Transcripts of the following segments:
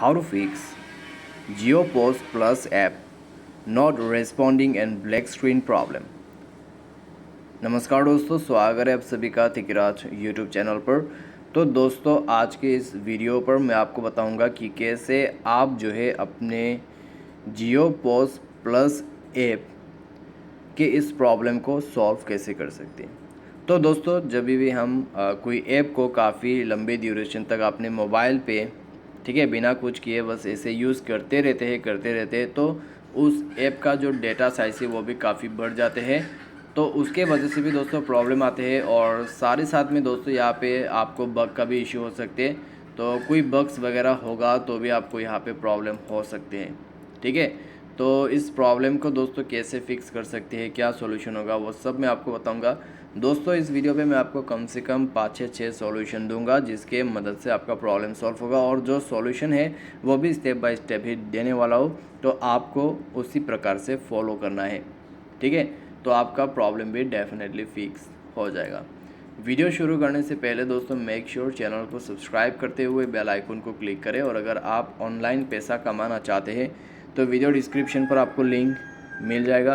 How to fix GeoPost Plus app not responding and black screen problem। नमस्कार दोस्तों, स्वागत है आप सभी का थिकराज यूट्यूब चैनल पर। तो दोस्तों, आज के इस वीडियो पर मैं आपको बताऊंगा कि कैसे आप जो है अपने GeoPost प्लस ऐप के इस प्रॉब्लम को सॉल्व कैसे कर सकते हैं। तो दोस्तों, जब भी हम कोई ऐप को काफ़ी लंबे ड्यूरेशन तक अपने मोबाइल पे, ठीक है, बिना कुछ किए बस ऐसे यूज़ करते रहते हैं तो उस ऐप का जो डेटा साइज है वो भी काफ़ी बढ़ जाते हैं। तो उसके वजह से भी दोस्तों प्रॉब्लम आते हैं और साथ ही साथ में दोस्तों यहाँ पे आपको बग का भी इश्यू हो सकते हैं। तो कोई बग्स वगैरह होगा तो भी आपको यहाँ पे प्रॉब्लम हो सकते हैं, ठीक है। तो इस प्रॉब्लम को दोस्तों कैसे फिक्स कर सकते हैं, क्या सॉल्यूशन होगा, वो सब मैं आपको बताऊंगा। दोस्तों, इस वीडियो पे मैं आपको कम से कम 5 से 6 सॉल्यूशन दूंगा जिसके मदद से आपका प्रॉब्लम सॉल्व होगा, और जो सॉल्यूशन है वो भी स्टेप बाय स्टेप ही देने वाला हो, तो आपको उसी प्रकार से फॉलो करना है, ठीक है। तो आपका प्रॉब्लम भी डेफिनेटली फिक्स हो जाएगा। वीडियो शुरू करने से पहले दोस्तों मेक श्योर चैनल को सब्सक्राइब करते हुए बेल आइकन को क्लिक करें, और अगर आप ऑनलाइन पैसा कमाना चाहते हैं तो वीडियो डिस्क्रिप्शन पर आपको लिंक मिल जाएगा।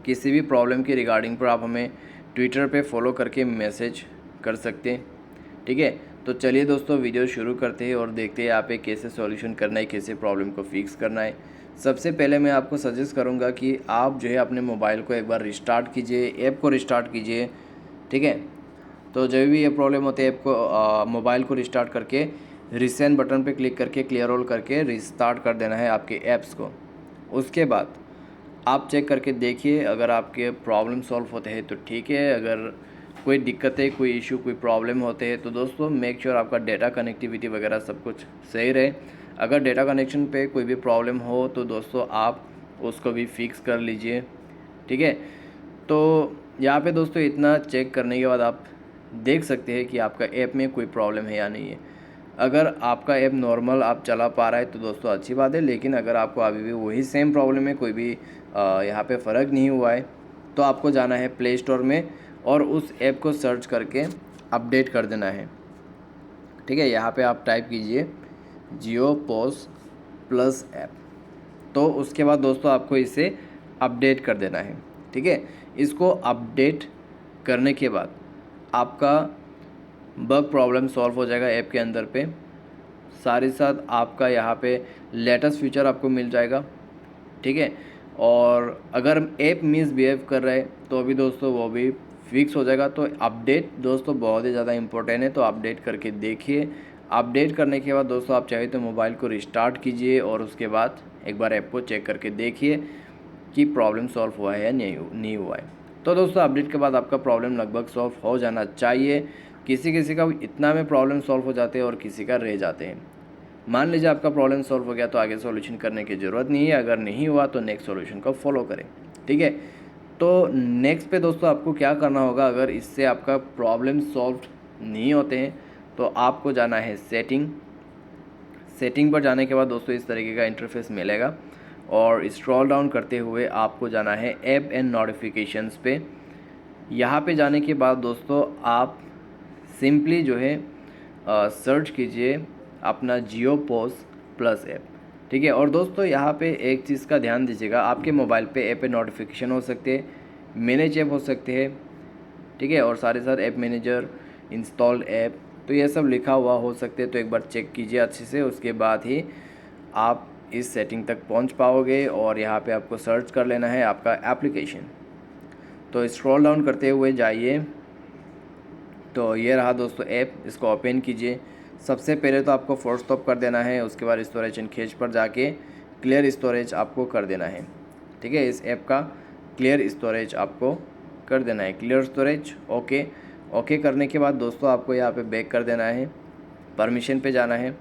किसी भी प्रॉब्लम के रिगार्डिंग पर आप हमें ट्विटर पे फॉलो करके मैसेज कर सकते हैं, ठीक है। तो चलिए दोस्तों, वीडियो शुरू करते हैं और देखते हैं यहाँ पे कैसे सॉल्यूशन करना है, कैसे प्रॉब्लम को फिक्स करना है। सबसे पहले मैं आपको सजेस्ट करूँगा कि आप जो है अपने मोबाइल को एक बार रिस्टार्ट कीजिए, ऐप को रिस्टार्ट कीजिए, ठीक है। तो जब भी ये प्रॉब्लम होती है, ऐप को मोबाइल को रिस्टार्ट करके रिसेंट बटन पे क्लिक करके क्लियर ऑल करके रिस्टार्ट कर देना है आपके ऐप्स को। उसके बाद आप चेक करके देखिए, अगर आपके प्रॉब्लम सॉल्व होते हैं तो ठीक है, अगर कोई दिक्कतें, कोई इशू, कोई प्रॉब्लम होते हैं तो दोस्तों मेक श्योर आपका डेटा कनेक्टिविटी वगैरह सब कुछ सही रहे। अगर डेटा कनेक्शन पे कोई भी प्रॉब्लम हो तो दोस्तों आप उसको भी फिक्स कर लीजिए, ठीक है। तो यहाँ पे दोस्तों इतना चेक करने के बाद आप देख सकते हैं कि आपका ऐप में कोई प्रॉब्लम है या नहीं है। अगर आपका ऐप नॉर्मल आप चला पा रहा है तो दोस्तों अच्छी बात है, लेकिन अगर आपको अभी भी वही सेम प्रॉब्लम है, कोई भी यहाँ पे फ़र्क नहीं हुआ है, तो आपको जाना है प्ले स्टोर में और उस ऐप को सर्च करके अपडेट कर देना है, ठीक है। यहाँ पे आप टाइप कीजिए GeoPost प्लस ऐप। तो उसके बाद दोस्तों आपको इसे अपडेट कर देना है, ठीक है। इसको अपडेट करने के बाद आपका बग प्रॉब्लम सॉल्व हो जाएगा ऐप के अंदर पे। साथ ही साथ आपका यहाँ पे लेटेस्ट फीचर आपको मिल जाएगा, ठीक है। और अगर ऐप मिसबिहेव कर रहा है तो भी दोस्तों वो भी फिक्स हो जाएगा। तो अपडेट दोस्तों बहुत ही ज़्यादा इम्पोर्टेंट है, तो अपडेट करके देखिए। अपडेट करने के बाद दोस्तों आप चाहे तो मोबाइल को रिस्टार्ट कीजिए और उसके बाद एक बार ऐप को चेक करके देखिए कि प्रॉब्लम सॉल्व हुआ है या नहीं हुआ है। तो दोस्तों अपडेट के बाद आपका प्रॉब्लम लगभग सॉल्व हो जाना चाहिए। किसी किसी का इतना में प्रॉब्लम सॉल्व हो जाते हैं और किसी का रह जाते हैं। मान लीजिए आपका प्रॉब्लम सॉल्व हो गया तो आगे सॉल्यूशन करने की ज़रूरत नहीं है, अगर नहीं हुआ तो नेक्स्ट सॉल्यूशन को फॉलो करें, ठीक है। तो नेक्स्ट पे दोस्तों आपको क्या करना होगा, अगर इससे आपका प्रॉब्लम सॉल्व नहीं होते हैं तो आपको जाना है सेटिंग पर। जाने के बाद दोस्तों इस तरीके का इंटरफेस मिलेगा और स्क्रॉल डाउन करते हुए आपको जाना है ऐप एंड नोटिफिकेशंस पे। यहाँ पे जाने के बाद दोस्तों आप सिंपली जो है सर्च कीजिए अपना GeoPost प्लस ऐप, ठीक है। और दोस्तों यहाँ पे एक चीज़ का ध्यान दीजिएगा, आपके मोबाइल पे ऐप नोटिफिकेशन हो सकते हैं, मैनेज ऐप हो सकते हैं, ठीक है, और सारे साथ ऐप मैनेजर, इंस्टॉल्ड ऐप, तो ये सब लिखा हुआ हो सकते हैं। तो एक बार चेक कीजिए अच्छे से, उसके बाद ही आप इस सेटिंग तक पहुंच पाओगे। और यहाँ पे आपको सर्च कर लेना है आपका एप्लीकेशन। तो स्क्रॉल डाउन करते हुए जाइए, तो ये रहा दोस्तों ऐप, इसको ओपन कीजिए। सबसे पहले तो आपको फोर्स स्टॉप कर देना है, उसके बाद स्टोरेज एंड कैश पर जाके क्लियर स्टोरेज आपको कर देना है, ठीक है। इस ऐप का क्लियर स्टोरेज आपको कर देना है, क्लियर स्टोरेज, ओके करने के बाद दोस्तों आपको यहाँ पे बैक कर देना है, परमिशन पे जाना है,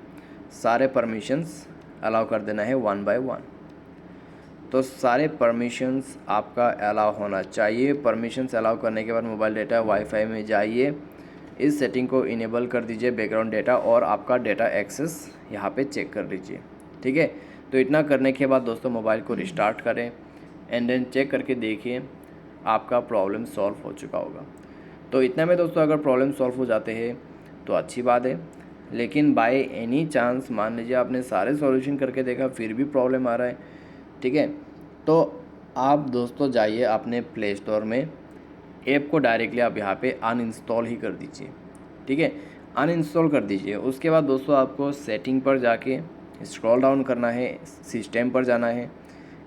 सारे परमिशंस अलाउ कर देना है 1 बाय 1। तो सारे परमिशंस आपका अलाउ होना चाहिए। परमिशंस अलाउ करने के बाद मोबाइल डेटा वाईफाई में जाइए, इस सेटिंग को इनेबल कर दीजिए बैकग्राउंड डेटा, और आपका डेटा एक्सेस यहाँ पे चेक कर लीजिए, ठीक है। तो इतना करने के बाद दोस्तों मोबाइल को रिस्टार्ट करें एंड देन चेक करके देखिए आपका प्रॉब्लम सॉल्व हो चुका होगा। तो इतना में दोस्तों अगर प्रॉब्लम सॉल्व हो जाते हैं तो अच्छी बात है, लेकिन बाय एनी चांस मान लीजिए आपने सारे सॉल्यूशन करके देखा फिर भी प्रॉब्लम आ रहा है, ठीक है, तो आप दोस्तों जाइए अपने प्ले स्टोर में, ऐप को डायरेक्टली आप यहाँ पे अनइंस्टॉल ही कर दीजिए, ठीक है, अनइंस्टॉल कर दीजिए। उसके बाद दोस्तों आपको सेटिंग पर जाके स्क्रॉल डाउन करना है, सिस्टम पर जाना है,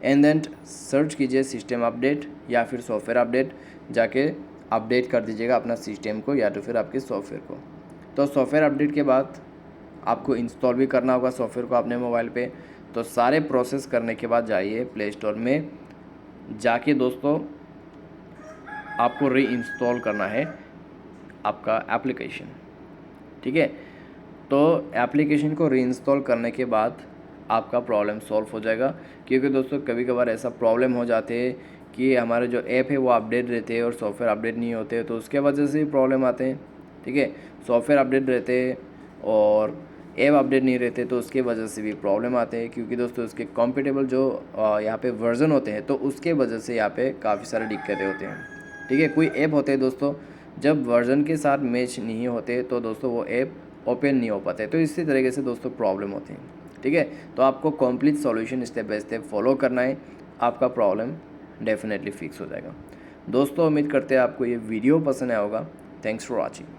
एंड देन सर्च कीजिए सिस्टम अपडेट या फिर सॉफ्टवेयर अपडेट, जाके अपडेट कर दीजिएगा अपना सिस्टम को या तो फिर आपके सॉफ्टवेयर को। तो सॉफ्टवेयर अपडेट के बाद आपको इंस्टॉल भी करना होगा सॉफ्टवेयर को अपने मोबाइल पे। तो सारे प्रोसेस करने के बाद जाइए प्ले स्टोर में, जाके दोस्तों आपको री इंस्टॉल करना है आपका एप्लीकेशन, ठीक है। तो एप्लीकेशन को री इंस्टॉल करने के बाद आपका प्रॉब्लम सॉल्व हो जाएगा, क्योंकि दोस्तों कभी कभार ऐसा प्रॉब्लम हो जाते हैं कि हमारे जो ऐप है वो अपडेट रहते हैं और सॉफ्टवेयर अपडेट नहीं होते, तो उसके वजह से भी प्रॉब्लम आते हैं, ठीक है। सॉफ्टवेयर अपडेट रहते हैं और ऐप अपडेट नहीं रहते तो उसके वजह से भी प्रॉब्लम आते हैं, क्योंकि दोस्तों उसके कॉम्पिटेबल जो यहाँ पे वर्जन होते हैं तो उसके वजह से यहाँ पे काफ़ी सारी दिक्कतें होते हैं, ठीक है। कोई ऐप होते हैं दोस्तों जब वर्जन के साथ मैच नहीं होते तो दोस्तों वो ऐप ओपन नहीं हो पाते, तो इसी तरीके से दोस्तों प्रॉब्लम होती है, ठीक है। तो आपको complete solution step by step follow करना है, आपका प्रॉब्लम डेफिनेटली फिक्स हो जाएगा। दोस्तों उम्मीद करते हैं आपको ये वीडियो पसंद आया होगा। Thanks for watching.